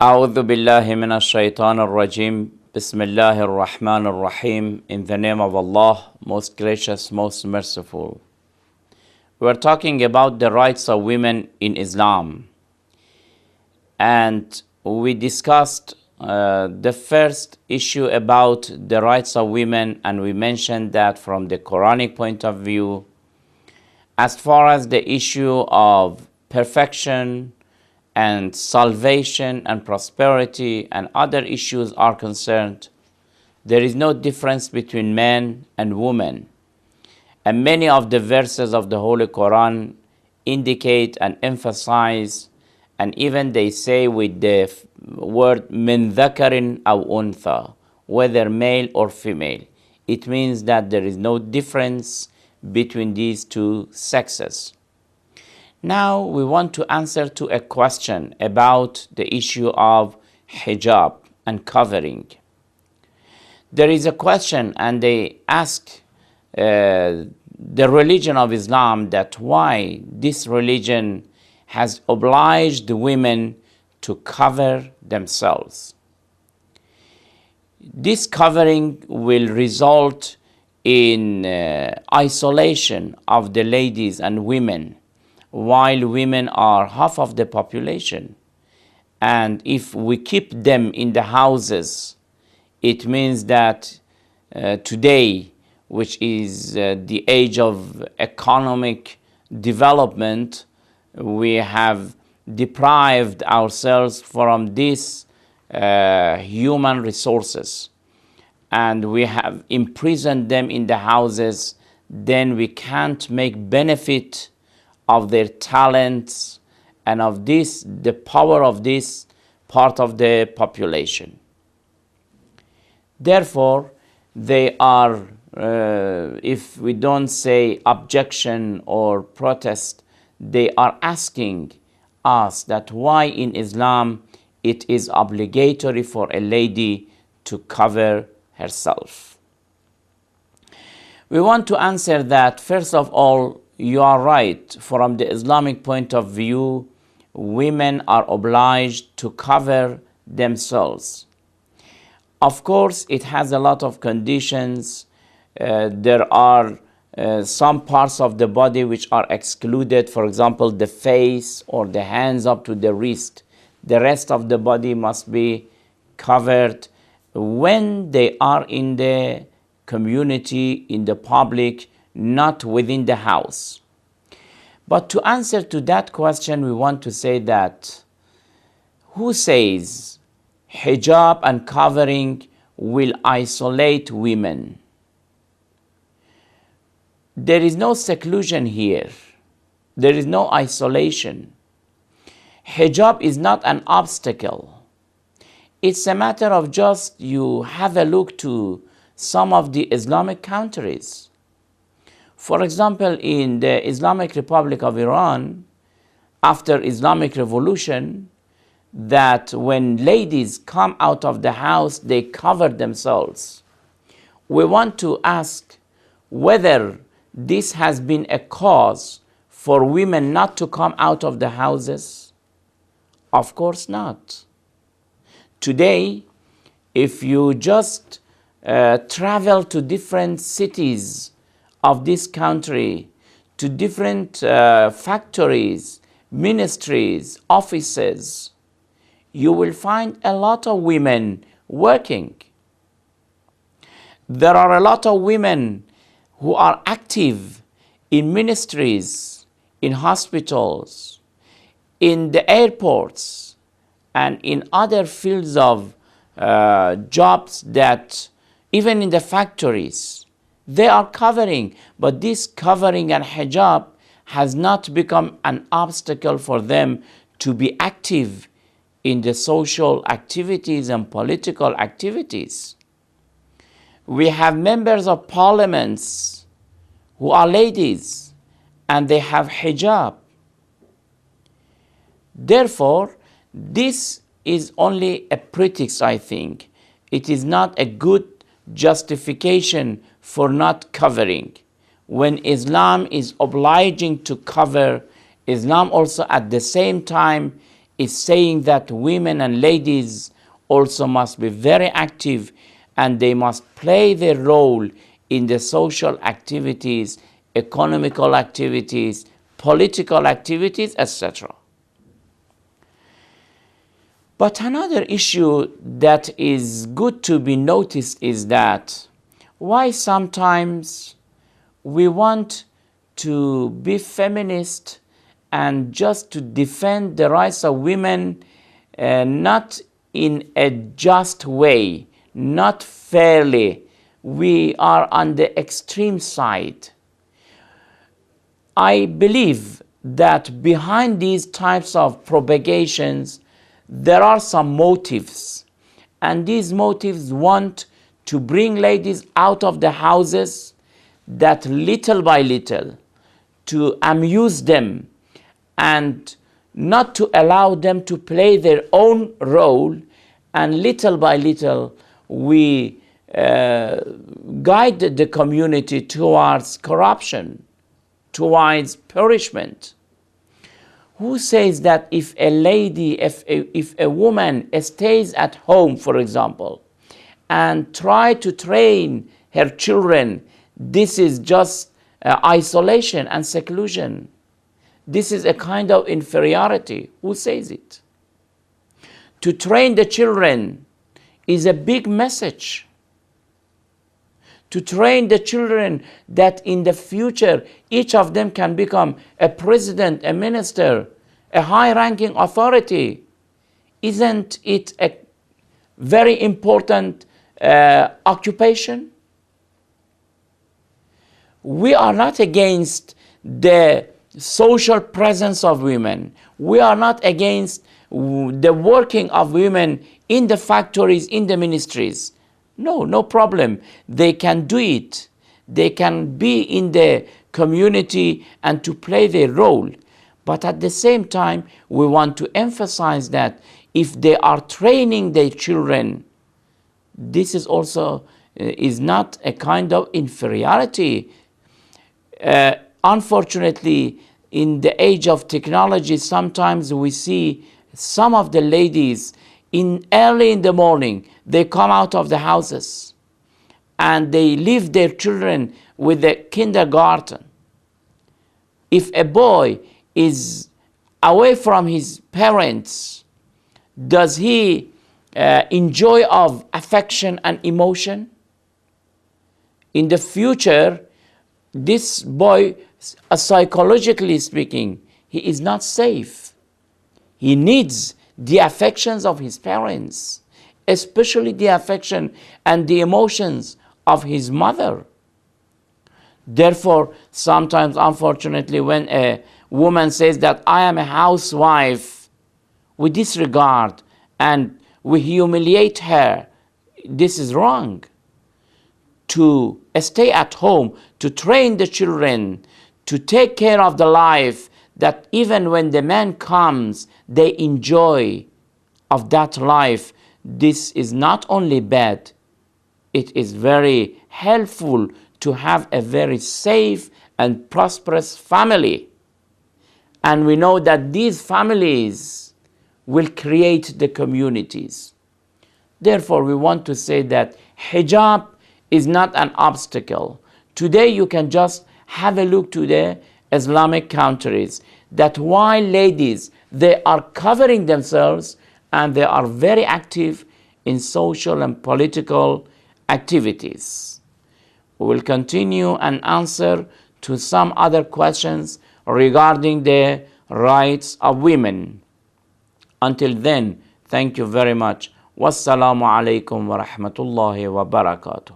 أعوذ بالله من الشيطان الرجيم بسم الله الرحمن الرحيم. In the name of Allah, most gracious, most merciful. We're talking about the rights of women in Islam. And we discussed the first issue about the rights of women, and we mentioned that from the Quranic point of view, as far as the issue of perfection and salvation and prosperity and other issues are concerned, there is no difference between men and women. And many of the verses of the Holy Quran indicate and emphasize, and even they say with the word min dhakarin aw untha, whether male or female. It means that there is no difference between these two sexes. Now we want to answer to a question about the issue of hijab and covering. There is a question, and they ask the religion of Islam that why this religion has obliged women to cover themselves. This covering will result in isolation of the ladies and women, while women are half of the population. And if we keep them in the houses, it means that today, which is the age of economic development, we have deprived ourselves from these human resources, and we have imprisoned them in the houses. Then we can't make benefit of their talents and of this, the power of this part of the population. Therefore, they are, if we don't say objection or protest, they are asking us that why in Islam it is obligatory for a lady to cover herself. We want to answer that, first of all, you are right. From the Islamic point of view, women are obliged to cover themselves. Of course, it has a lot of conditions. There are some parts of the body which are excluded, for example, the face or the hands up to the wrist. The rest of the body must be covered when they are in the community, in the public, not within the house. But to answer to that question, we want to say that who says hijab and covering will isolate women? There is no seclusion here. There is no isolation. Hijab is not an obstacle. It's a matter of just you have a look to some of the Islamic countries. For example, in the Islamic Republic of Iran, after Islamic Revolution, that when ladies come out of the house, they cover themselves. We want to ask whether this has been a cause for women not to come out of the houses. Of course not. Today, if you just travel to different cities of this country, to different factories, ministries, offices, you will find a lot of women working. There are a lot of women who are active in ministries, in hospitals, in the airports, and in other fields of jobs, that even in the factories, they are covering. But this covering and hijab has not become an obstacle for them to be active in the social activities and political activities. We have members of parliaments who are ladies and they have hijab. Therefore, this is only a pretext, I think. It is not a good justification for not covering. When Islam is obliging to cover, Islam also at the same time is saying that women and ladies also must be very active and they must play their role in the social activities, economical activities, political activities, etc. But another issue that is good to be noticed is that why sometimes we want to be feminist and just to defend the rights of women, not in a just way, not fairly. We are on the extreme side. I believe that behind these types of propagations, there are some motives. And these motives want to bring ladies out of the houses, that little by little, to amuse them and not to allow them to play their own role. And little by little, we guide the community towards corruption, towards punishment. Who says that if a lady, if a woman stays at home, for example, and try to train her children, this is just isolation and seclusion? This is a kind of inferiority. Who says it? To train the children is a big message. To train the children that in the future, each of them can become a president, a minister, a high-ranking authority. Isn't it a very important occupation? We are not against the social presence of women. We are not against the working of women in the factories, in the ministries. No problem. They can do it. They can be in the community and to play their role. But at the same time, we want to emphasize that if they are training their children, this is also is not a kind of inferiority. Unfortunately, in the age of technology, sometimes we see some of the ladies early in the morning, they come out of the houses and they leave their children with the kindergarten. If a boy is away from his parents, does he enjoy of affection and emotion? In the future, this boy, psychologically speaking, he is not safe. He needs the affections of his parents, especially the affection and the emotions of his mother. Therefore, sometimes, unfortunately, when a woman says that I am a housewife, we disregard and we humiliate her. This is wrong. To stay at home, to train the children, to take care of the life, that even when the man comes, they enjoy of that life. This is not only bad, it is very helpful to have a very safe and prosperous family. And we know that these families will create the communities. Therefore, we want to say that hijab is not an obstacle. Today, you can just have a look to the Islamic countries, that while ladies, they are covering themselves and they are very active in social and political activities. We will continue and answer to some other questions regarding the rights of women. Until then, thank you very much. Wassalamu alaikum wa rahmatullahi wa barakatuh.